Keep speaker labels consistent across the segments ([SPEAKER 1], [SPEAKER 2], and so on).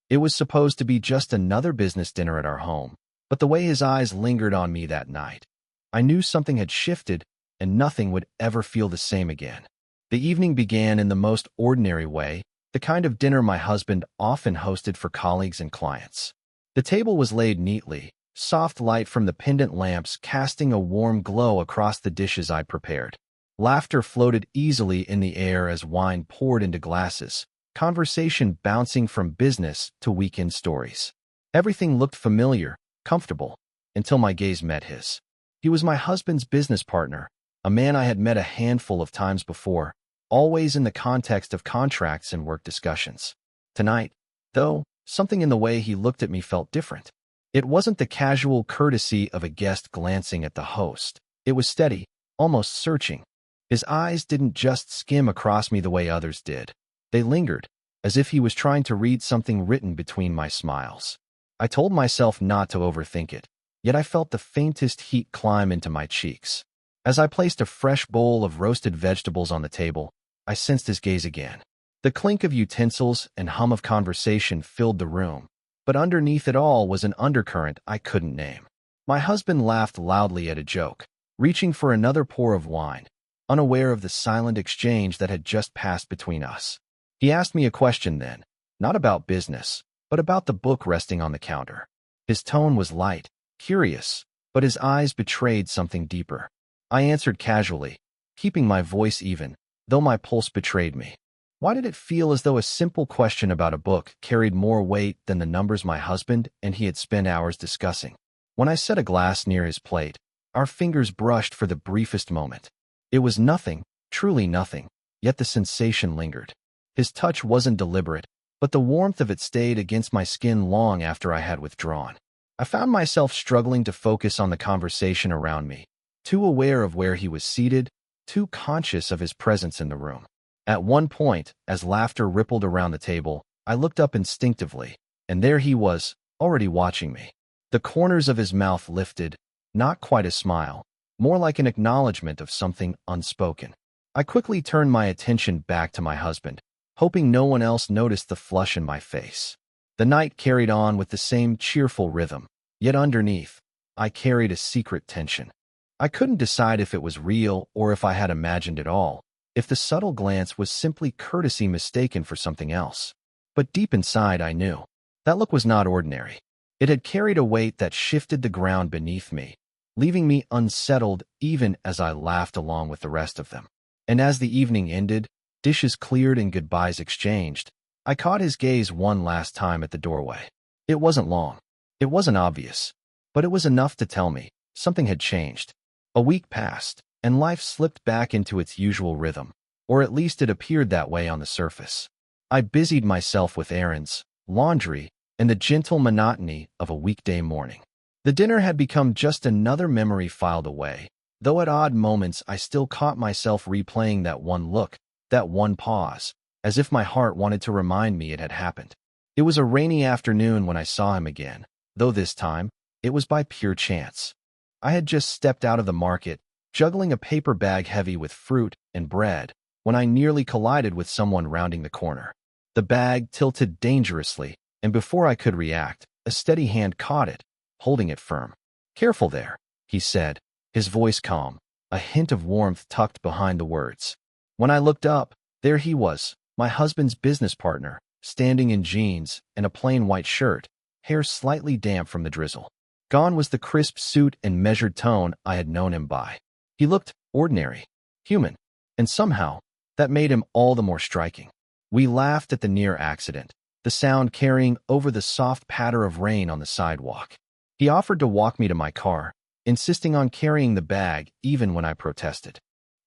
[SPEAKER 1] It was supposed to be just another business dinner at our home, but the way his eyes lingered on me that night, I knew something had shifted and nothing would ever feel the same again. The evening began in the most ordinary way, the kind of dinner my husband often hosted for colleagues and clients. The table was laid neatly, soft light from the pendant lamps casting a warm glow across the dishes I'd prepared. Laughter floated easily in the air as wine poured into glasses, conversation bouncing from business to weekend stories. Everything looked familiar, comfortable, until my gaze met his. He was my husband's business partner, a man I had met a handful of times before, always in the context of contracts and work discussions. Tonight, though, something in the way he looked at me felt different. It wasn't the casual courtesy of a guest glancing at the host. It was steady, almost searching. His eyes didn't just skim across me the way others did. They lingered, as if he was trying to read something written between my smiles. I told myself not to overthink it, yet I felt the faintest heat climb into my cheeks. As I placed a fresh bowl of roasted vegetables on the table, I sensed his gaze again. The clink of utensils and hum of conversation filled the room, but underneath it all was an undercurrent I couldn't name. My husband laughed loudly at a joke, reaching for another pour of wine, unaware of the silent exchange that had just passed between us. He asked me a question then, not about business, but about the book resting on the counter. His tone was light, curious, but his eyes betrayed something deeper. I answered casually, keeping my voice even, though my pulse betrayed me. Why did it feel as though a simple question about a book carried more weight than the numbers my husband and he had spent hours discussing? When I set a glass near his plate, our fingers brushed for the briefest moment. It was nothing, truly nothing, yet the sensation lingered. His touch wasn't deliberate, but the warmth of it stayed against my skin long after I had withdrawn. I found myself struggling to focus on the conversation around me, too aware of where he was seated, too conscious of his presence in the room. At one point, as laughter rippled around the table, I looked up instinctively, and there he was, already watching me. The corners of his mouth lifted, not quite a smile, more like an acknowledgement of something unspoken. I quickly turned my attention back to my husband, hoping no one else noticed the flush in my face. The night carried on with the same cheerful rhythm, yet underneath, I carried a secret tension. I couldn't decide if it was real or if I had imagined it all, if the subtle glance was simply courtesy mistaken for something else. But deep inside I knew. That look was not ordinary. It had carried a weight that shifted the ground beneath me, leaving me unsettled even as I laughed along with the rest of them. And as the evening ended, dishes cleared and goodbyes exchanged, I caught his gaze one last time at the doorway. It wasn't long. It wasn't obvious. But it was enough to tell me something had changed. A week passed, and life slipped back into its usual rhythm, or at least it appeared that way on the surface. I busied myself with errands, laundry, and the gentle monotony of a weekday morning. The dinner had become just another memory filed away, though at odd moments I still caught myself replaying that one look, that one pause, as if my heart wanted to remind me it had happened. It was a rainy afternoon when I saw him again, though this time, it was by pure chance. I had just stepped out of the market, juggling a paper bag heavy with fruit and bread, when I nearly collided with someone rounding the corner. The bag tilted dangerously, and before I could react, a steady hand caught it, holding it firm. "Careful there," he said, his voice calm, a hint of warmth tucked behind the words. When I looked up, there he was, my husband's business partner, standing in jeans and a plain white shirt, hair slightly damp from the drizzle. Gone was the crisp suit and measured tone I had known him by. He looked ordinary, human, and somehow, that made him all the more striking. We laughed at the near accident, the sound carrying over the soft patter of rain on the sidewalk. He offered to walk me to my car, insisting on carrying the bag even when I protested.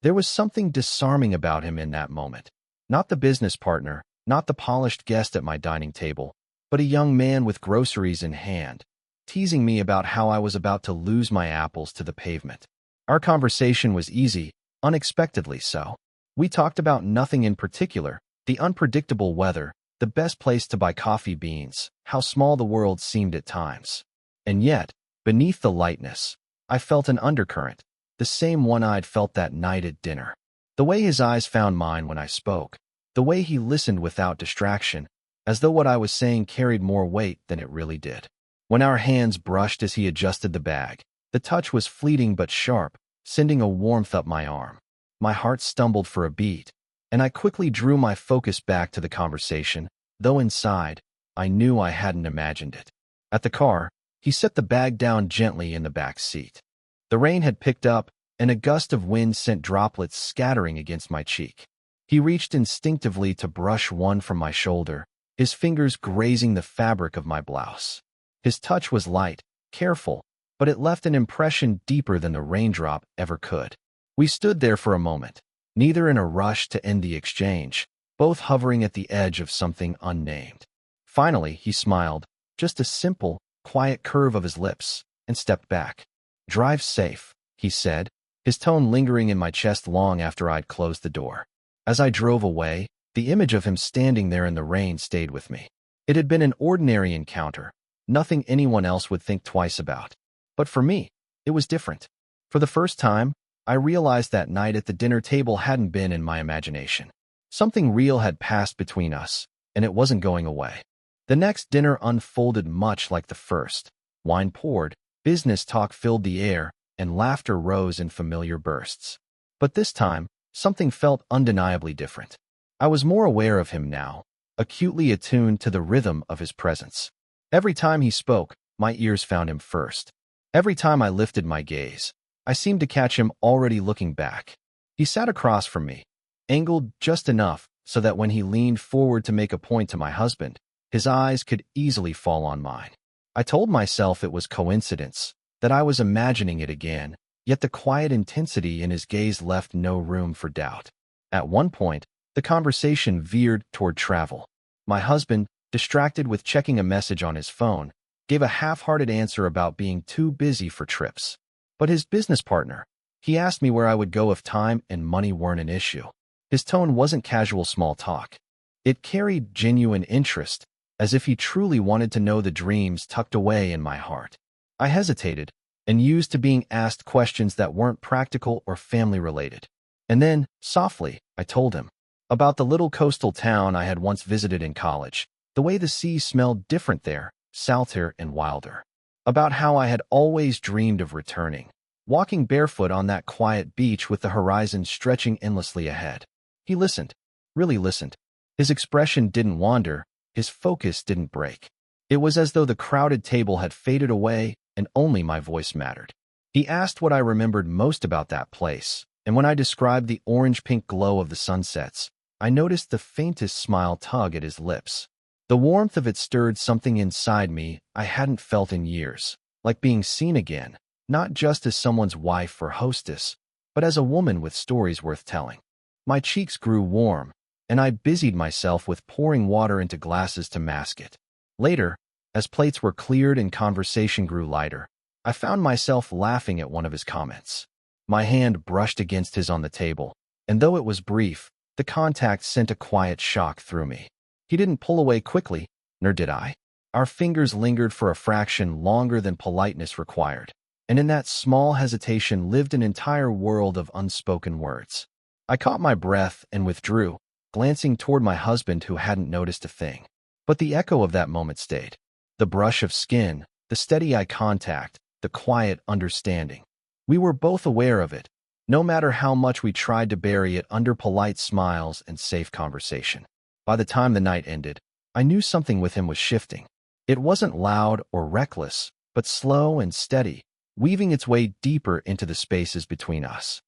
[SPEAKER 1] There was something disarming about him in that moment. Not the business partner, not the polished guest at my dining table, but a young man with groceries in hand, teasing me about how I was about to lose my apples to the pavement. Our conversation was easy, unexpectedly so. We talked about nothing in particular, the unpredictable weather, the best place to buy coffee beans, how small the world seemed at times. And yet, beneath the lightness, I felt an undercurrent, the same one I'd felt that night at dinner. The way his eyes found mine when I spoke, the way he listened without distraction, as though what I was saying carried more weight than it really did. When our hands brushed as he adjusted the bag, the touch was fleeting but sharp, sending a warmth up my arm. My heart stumbled for a beat, and I quickly drew my focus back to the conversation, though inside, I knew I hadn't imagined it. At the car, he set the bag down gently in the back seat. The rain had picked up, and a gust of wind sent droplets scattering against my cheek. He reached instinctively to brush one from my shoulder, his fingers grazing the fabric of my blouse. His touch was light, careful, but it left an impression deeper than the raindrop ever could. We stood there for a moment, neither in a rush to end the exchange, both hovering at the edge of something unnamed. Finally, he smiled, just a simple, quiet curve of his lips, and stepped back. "Drive safe," he said, his tone lingering in my chest long after I'd closed the door. As I drove away, the image of him standing there in the rain stayed with me. It had been an ordinary encounter, nothing anyone else would think twice about. But for me, it was different. For the first time, I realized that night at the dinner table hadn't been in my imagination. Something real had passed between us, and it wasn't going away. The next dinner unfolded much like the first. Wine poured, business talk filled the air, and laughter rose in familiar bursts. But this time, something felt undeniably different. I was more aware of him now, acutely attuned to the rhythm of his presence. Every time he spoke, my ears found him first. Every time I lifted my gaze, I seemed to catch him already looking back. He sat across from me, angled just enough so that when he leaned forward to make a point to my husband, his eyes could easily fall on mine. I told myself it was coincidence, that I was imagining it again, yet the quiet intensity in his gaze left no room for doubt. At one point, the conversation veered toward travel. My husband, distracted with checking a message on his phone, gave a half-hearted answer about being too busy for trips. But his business partner, he asked me where I would go if time and money weren't an issue. His tone wasn't casual small talk. It carried genuine interest, as if he truly wanted to know the dreams tucked away in my heart. I hesitated, and used to being asked questions that weren't practical or family-related. And then, softly, I told him about the little coastal town I had once visited in college, the way the sea smelled different there, salter and wilder. About how I had always dreamed of returning, walking barefoot on that quiet beach with the horizon stretching endlessly ahead. He listened, really listened. His expression didn't wander, his focus didn't break. It was as though the crowded table had faded away and only my voice mattered. He asked what I remembered most about that place, and when I described the orange-pink glow of the sunsets, I noticed the faintest smile tug at his lips. The warmth of it stirred something inside me I hadn't felt in years, like being seen again, not just as someone's wife or hostess, but as a woman with stories worth telling. My cheeks grew warm, and I busied myself with pouring water into glasses to mask it. Later, as plates were cleared and conversation grew lighter, I found myself laughing at one of his comments. My hand brushed against his on the table, and though it was brief, the contact sent a quiet shock through me. He didn't pull away quickly, nor did I. Our fingers lingered for a fraction longer than politeness required, and in that small hesitation lived an entire world of unspoken words. I caught my breath and withdrew, glancing toward my husband who hadn't noticed a thing. But the echo of that moment stayed. The brush of skin, the steady eye contact, the quiet understanding. We were both aware of it, no matter how much we tried to bury it under polite smiles and safe conversation. By the time the night ended, I knew something with him was shifting. It wasn't loud or reckless, but slow and steady, weaving its way deeper into the spaces between us.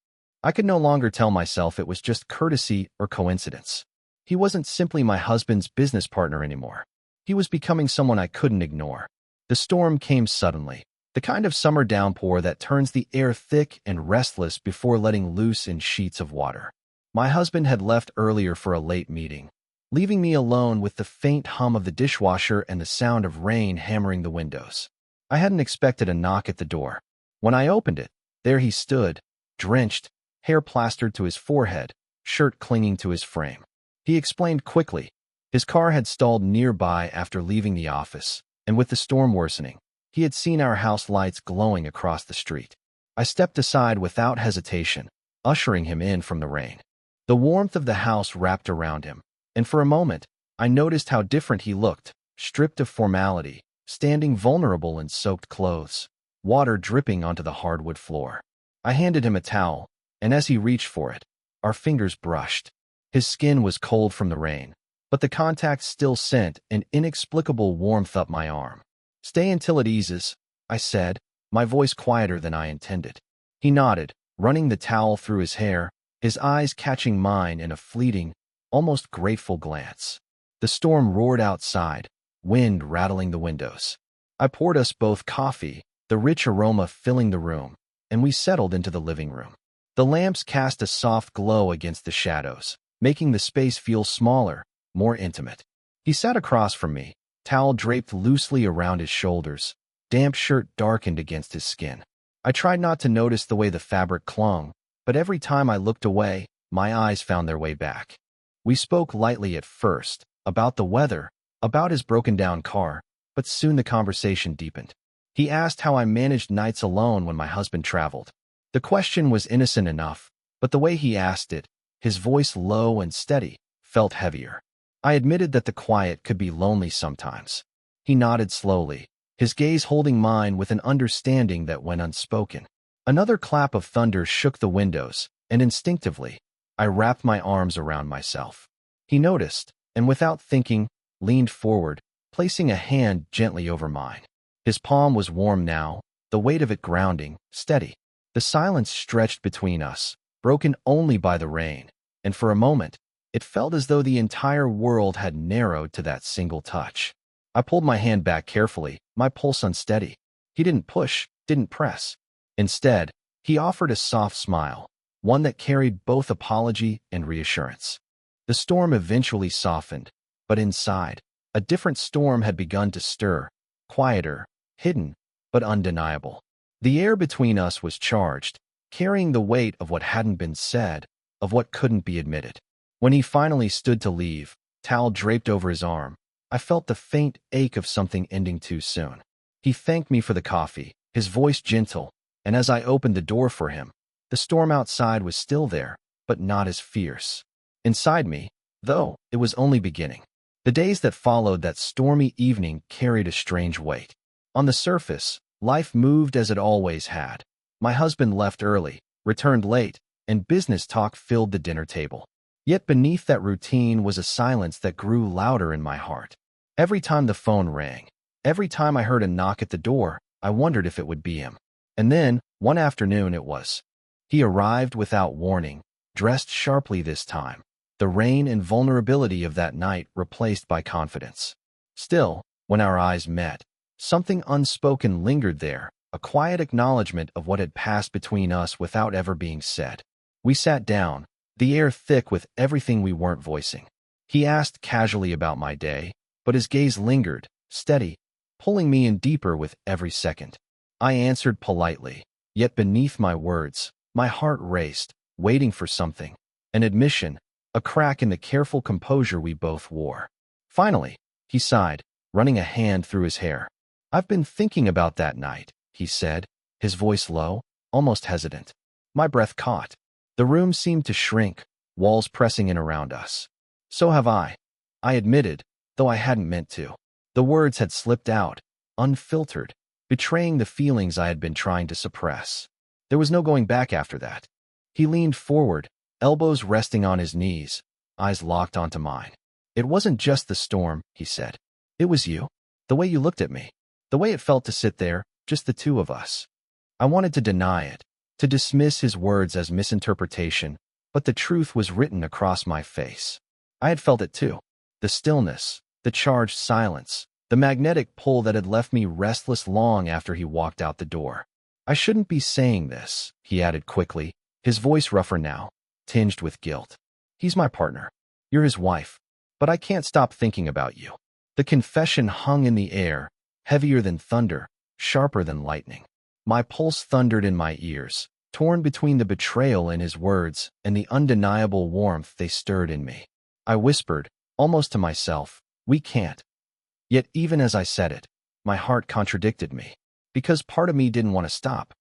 [SPEAKER 1] I could no longer tell myself it was just courtesy or coincidence. He wasn't simply my husband's business partner anymore. He was becoming someone I couldn't ignore. The storm came suddenly, the kind of summer downpour that turns the air thick and restless before letting loose in sheets of water. My husband had left earlier for a late meeting, leaving me alone with the faint hum of the dishwasher and the sound of rain hammering the windows. I hadn't expected a knock at the door. When I opened it, there he stood, drenched, hair plastered to his forehead, shirt clinging to his frame. He explained quickly. His car had stalled nearby after leaving the office, and with the storm worsening, he had seen our house lights glowing across the street. I stepped aside without hesitation, ushering him in from the rain. The warmth of the house wrapped around him, and for a moment, I noticed how different he looked, stripped of formality, standing vulnerable in soaked clothes, water dripping onto the hardwood floor. I handed him a towel, and as he reached for it, our fingers brushed. His skin was cold from the rain, but the contact still sent an inexplicable warmth up my arm. "Stay until it eases," I said, my voice quieter than I intended. He nodded, running the towel through his hair, his eyes catching mine in a fleeting, almost grateful glance. The storm roared outside, wind rattling the windows. I poured us both coffee, the rich aroma filling the room, and we settled into the living room. The lamps cast a soft glow against the shadows, making the space feel smaller, more intimate. He sat across from me, towel draped loosely around his shoulders, damp shirt darkened against his skin. I tried not to notice the way the fabric clung, but every time I looked away, my eyes found their way back. We spoke lightly at first, about the weather, about his broken-down car, but soon the conversation deepened. He asked how I managed nights alone when my husband traveled. The question was innocent enough, but the way he asked it, his voice low and steady, felt heavier. I admitted that the quiet could be lonely sometimes. He nodded slowly, his gaze holding mine with an understanding that went unspoken. Another clap of thunder shook the windows, and instinctively, I wrapped my arms around myself. He noticed, and without thinking, leaned forward, placing a hand gently over mine. His palm was warm now, the weight of it grounding, steady. The silence stretched between us, broken only by the rain, and for a moment, it felt as though the entire world had narrowed to that single touch. I pulled my hand back carefully, my pulse unsteady. He didn't push, didn't press. Instead, he offered a soft smile, one that carried both apology and reassurance. The storm eventually softened, but inside, a different storm had begun to stir, quieter, hidden, but undeniable. The air between us was charged, carrying the weight of what hadn't been said, of what couldn't be admitted. When he finally stood to leave, towel draped over his arm, I felt the faint ache of something ending too soon. He thanked me for the coffee, his voice gentle, and as I opened the door for him, the storm outside was still there, but not as fierce. Inside me, though, it was only beginning. The days that followed that stormy evening carried a strange weight. On the surface, life moved as it always had. My husband left early, returned late, and business talk filled the dinner table. Yet beneath that routine was a silence that grew louder in my heart. Every time the phone rang, every time I heard a knock at the door, I wondered if it would be him. And then, one afternoon it was. He arrived without warning, dressed sharply this time, the rain and vulnerability of that night replaced by confidence. Still, when our eyes met, something unspoken lingered there, a quiet acknowledgement of what had passed between us without ever being said. We sat down, the air thick with everything we weren't voicing. He asked casually about my day, but his gaze lingered, steady, pulling me in deeper with every second. I answered politely, yet beneath my words, my heart raced, waiting for something, an admission, a crack in the careful composure we both wore. Finally, he sighed, running a hand through his hair. "I've been thinking about that night," he said, his voice low, almost hesitant. My breath caught. The room seemed to shrink, walls pressing in around us. "So have I admitted, though I hadn't meant to." The words had slipped out, unfiltered, betraying the feelings I had been trying to suppress. There was no going back after that. He leaned forward, elbows resting on his knees, eyes locked onto mine. "It wasn't just the storm," he said. "It was you. The way you looked at me. The way it felt to sit there, just the two of us." I wanted to deny it, to dismiss his words as misinterpretation, but the truth was written across my face. I had felt it too. The stillness, the charged silence, the magnetic pull that had left me restless long after he walked out the door. "I shouldn't be saying this," he added quickly, his voice rougher now, tinged with guilt. "He's my partner. You're his wife. But I can't stop thinking about you." The confession hung in the air, heavier than thunder, sharper than lightning. My pulse thundered in my ears, torn between the betrayal in his words and the undeniable warmth they stirred in me. I whispered, almost to myself, "We can't." Yet even as I said it, my heart contradicted me, because part of me didn't want to stop.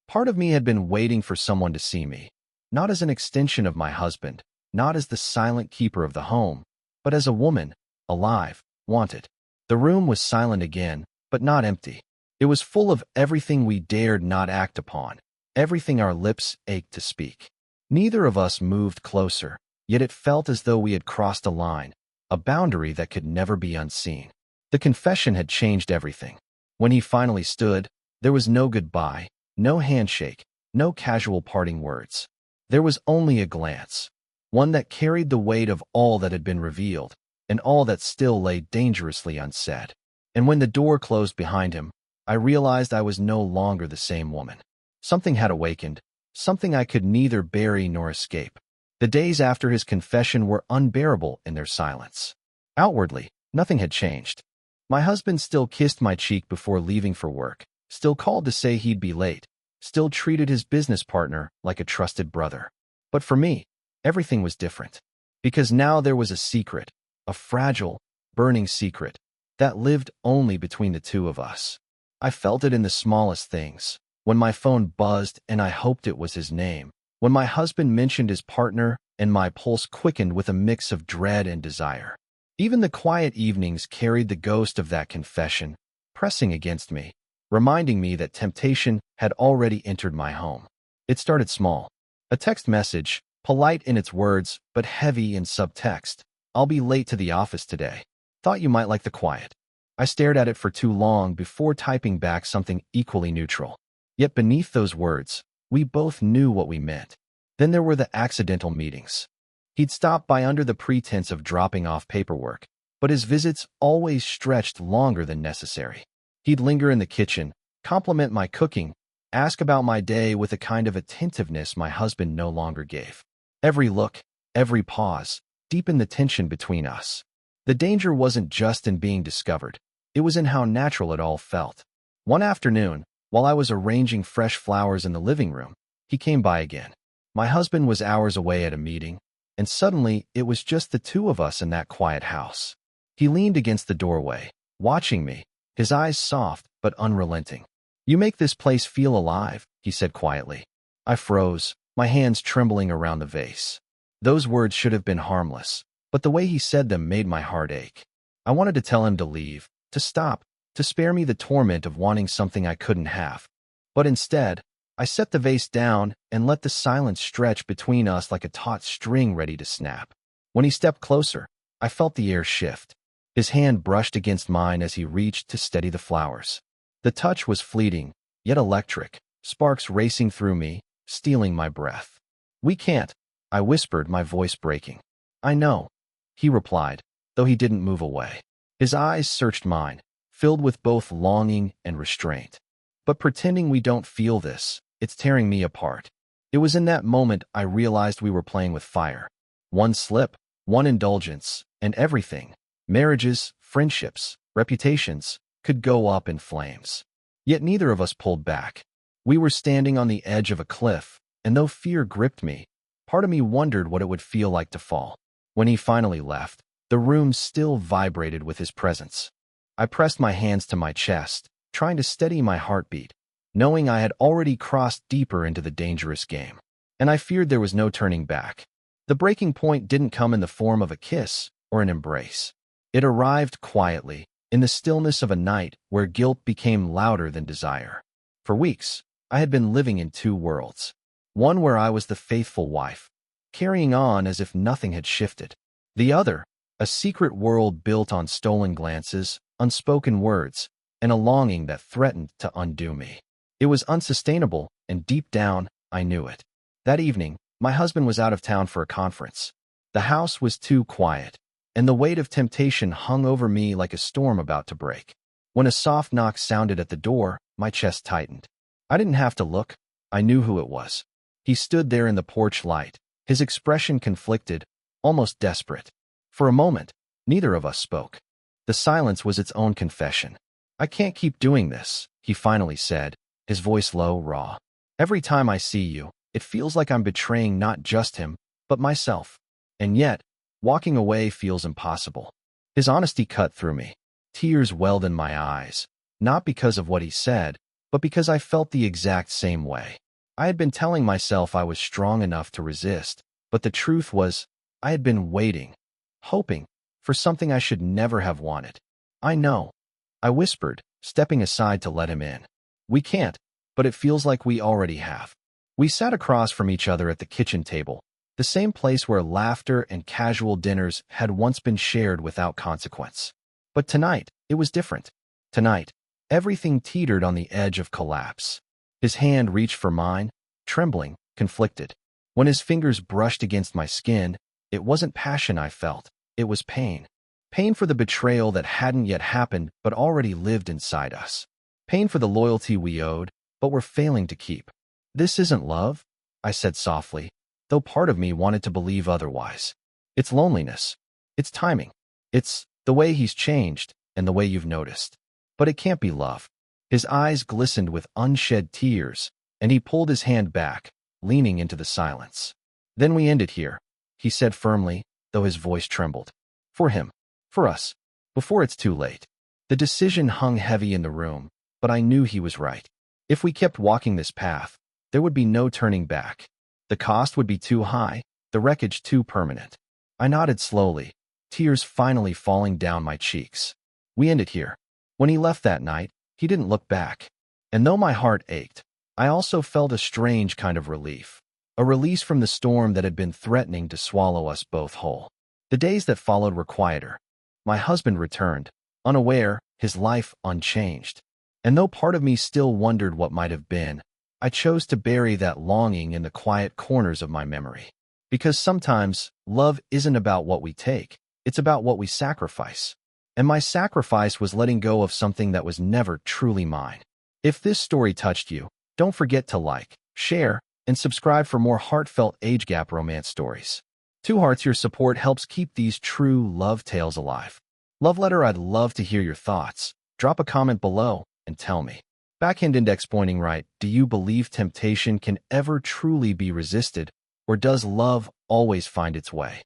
[SPEAKER 1] Part of me had been waiting for someone to see me, not as an extension of my husband, not as the silent keeper of the home, but as a woman, alive, wanted. The room was silent again, but not empty. It was full of everything we dared not act upon, everything our lips ached to speak. Neither of us moved closer, yet it felt as though we had crossed a line, a boundary that could never be unseen. The confession had changed everything. When he finally stood, there was no goodbye, no handshake, no casual parting words. There was only a glance, one that carried the weight of all that had been revealed, and all that still lay dangerously unsaid. And when the door closed behind him, I realized I was no longer the same woman. Something had awakened, something I could neither bury nor escape. The days after his confession were unbearable in their silence. Outwardly, nothing had changed. My husband still kissed my cheek before leaving for work, still called to say he'd be late, still treated his business partner like a trusted brother. But for me, everything was different. Because now there was a secret, a fragile, burning secret, that lived only between the two of us. I felt it in the smallest things. When my phone buzzed and I hoped it was his name. When my husband mentioned his partner and my pulse quickened with a mix of dread and desire. Even the quiet evenings carried the ghost of that confession, pressing against me, reminding me that temptation had already entered my home. It started small. A text message, polite in its words, but heavy in subtext. "I'll be late to the office today. Thought you might like the quiet." I stared at it for too long before typing back something equally neutral. Yet beneath those words, we both knew what we meant. Then there were the accidental meetings. He'd stop by under the pretense of dropping off paperwork, but his visits always stretched longer than necessary. He'd linger in the kitchen, compliment my cooking, ask about my day with a kind of attentiveness my husband no longer gave. Every look, every pause, deepened the tension between us. The danger wasn't just in being discovered. It was in how natural it all felt. One afternoon, while I was arranging fresh flowers in the living room, he came by again. My husband was hours away at a meeting, and suddenly it was just the two of us in that quiet house. He leaned against the doorway, watching me, his eyes soft but unrelenting. "You make this place feel alive," he said quietly. I froze, my hands trembling around the vase. Those words should have been harmless, but the way he said them made my heart ache. I wanted to tell him to leave, to stop, to spare me the torment of wanting something I couldn't have. But instead, I set the vase down and let the silence stretch between us like a taut string ready to snap. When he stepped closer, I felt the air shift. His hand brushed against mine as he reached to steady the flowers. The touch was fleeting, yet electric, sparks racing through me, stealing my breath. "We can't," I whispered, my voice breaking. "I know," he replied, though he didn't move away. His eyes searched mine, filled with both longing and restraint. "But pretending we don't feel this, it's tearing me apart." It was in that moment I realized we were playing with fire. One slip, one indulgence, and everything, marriages, friendships, reputations, could go up in flames. Yet neither of us pulled back. We were standing on the edge of a cliff, and though fear gripped me, part of me wondered what it would feel like to fall. When he finally left, the room still vibrated with his presence. I pressed my hands to my chest, trying to steady my heartbeat, knowing I had already crossed deeper into the dangerous game. And I feared there was no turning back. The breaking point didn't come in the form of a kiss or an embrace. It arrived quietly, in the stillness of a night where guilt became louder than desire. For weeks, I had been living in two worlds. One where I was the faithful wife, carrying on as if nothing had shifted. The other, a secret world built on stolen glances, unspoken words, and a longing that threatened to undo me. It was unsustainable, and deep down, I knew it. That evening, my husband was out of town for a conference. The house was too quiet, and the weight of temptation hung over me like a storm about to break. When a soft knock sounded at the door, my chest tightened. I didn't have to look. I knew who it was. He stood there in the porch light, his expression conflicted, almost desperate. For a moment, neither of us spoke. The silence was its own confession. "I can't keep doing this," he finally said, his voice low, raw. "Every time I see you, it feels like I'm betraying not just him, but myself. And yet, walking away feels impossible." His honesty cut through me. Tears welled in my eyes, not because of what he said, but because I felt the exact same way. I had been telling myself I was strong enough to resist, but the truth was, I had been waiting, hoping, for something I should never have wanted. I know, I whispered, stepping aside to let him in. We can't, but it feels like we already have. We sat across from each other at the kitchen table, the same place where laughter and casual dinners had once been shared without consequence. But tonight, it was different. Tonight, everything teetered on the edge of collapse. His hand reached for mine, trembling, conflicted. When his fingers brushed against my skin, it wasn't passion I felt, it was pain. Pain for the betrayal that hadn't yet happened but already lived inside us. Pain for the loyalty we owed, but were failing to keep. This isn't love, I said softly, though part of me wanted to believe otherwise. It's loneliness. It's timing. It's the way he's changed and the way you've noticed. But it can't be love. His eyes glistened with unshed tears, and he pulled his hand back, leaning into the silence. Then we end it here, he said firmly, though his voice trembled. For him. For us. Before it's too late. The decision hung heavy in the room, but I knew he was right. If we kept walking this path, there would be no turning back. The cost would be too high, the wreckage too permanent. I nodded slowly, tears finally falling down my cheeks. We end it here. When he left that night, he didn't look back. And though my heart ached, I also felt a strange kind of relief. A release from the storm that had been threatening to swallow us both whole. The days that followed were quieter. My husband returned, unaware, his life unchanged. And though part of me still wondered what might have been, I chose to bury that longing in the quiet corners of my memory. Because sometimes, love isn't about what we take, it's about what we sacrifice. And my sacrifice was letting go of something that was never truly mine. If this story touched you, don't forget to like, share, and subscribe for more heartfelt age gap romance stories. 2 Hearts, your support helps keep these true love tales alive. Love letter, I'd love to hear your thoughts. Drop a comment below and tell me. Backhand index pointing right, do you believe temptation can ever truly be resisted, or does love always find its way?